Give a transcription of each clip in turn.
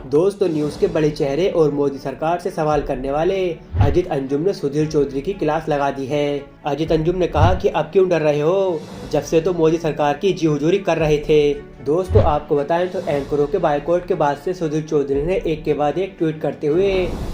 दोस्तों न्यूज़ के बड़े चेहरे और मोदी सरकार से सवाल करने वाले अजित अंजुम ने सुधीर चौधरी की क्लास लगा दी है। अजित अंजुम ने कहा कि अब क्यों डर रहे हो, जब से तो मोदी सरकार की जी हुजूरी कर रहे थे। दोस्तों आपको बताएं तो एंकरों के बायकॉट के बाद से सुधीर चौधरी ने एक के बाद एक ट्वीट करते हुए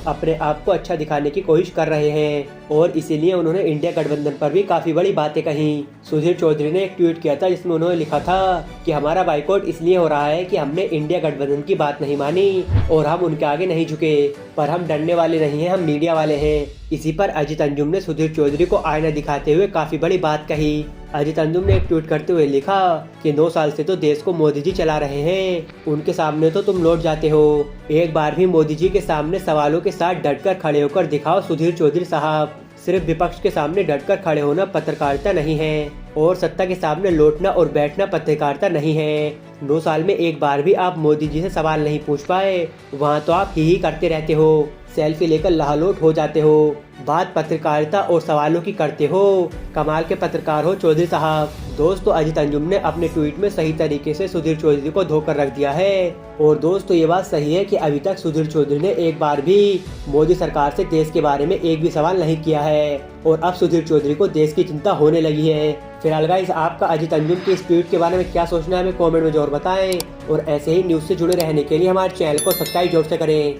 अपने आप को अच्छा दिखाने की कोशिश कर रहे हैं और इसीलिए उन्होंने इंडिया गठबंधन पर भी काफी बड़ी बातें कही। सुधीर चौधरी ने एक ट्वीट किया था जिसमें उन्होंने लिखा था कि हमारा बायकॉट इसलिए हो रहा है कि हमने इंडिया गठबंधन की बात नहीं मानी और हम उनके आगे नहीं झुके, पर हम डरने वाले नहीं हैं, हम मीडिया वाले हैं। इसी पर अजित अंजुम ने सुधीर चौधरी को आईना दिखाते हुए काफी बड़ी बात कही। अजित अंजुम ने एक ट्वीट करते हुए लिखा कि 9 साल से तो देश को मोदी जी चला रहे हैं, उनके सामने तो तुम लौट जाते हो। एक बार भी मोदी जी के सामने सवालों के साथ डटकर खड़े होकर दिखाओ सुधीर चौधरी साहब। सिर्फ विपक्ष के सामने डटकर खड़े होना पत्रकारिता नहीं है और सत्ता के सामने लौटना और बैठना पत्रकारिता नहीं है। 9 साल में एक बार भी आप मोदी जी से सवाल नहीं पूछ पाए, वहाँ तो आप ही करते रहते हो, सेल्फी लेकर लहालोट हो जाते हो, बात पत्रकारिता और सवालों की करते हो। कमाल के पत्रकार हो चौधरी साहब। दोस्तों अजित अंजुम ने अपने ट्वीट में सही तरीके से सुधीर चौधरी को धोकर रख दिया है। और दोस्तों ये बात सही है कि अभी तक सुधीर चौधरी ने एक बार भी मोदी सरकार से देश के बारे में एक भी सवाल नहीं किया है और अब सुधीर चौधरी को देश की चिंता होने लगी है। फिलहाल गाइस आपका अजित अंजुम के इस ट्वीट के बारे में क्या सोचना है हमें कमेंट में जरूर बताएं और ऐसे ही न्यूज़ से जुड़े रहने के लिए हमारे चैनल को सब्सक्राइब जरूर से करें।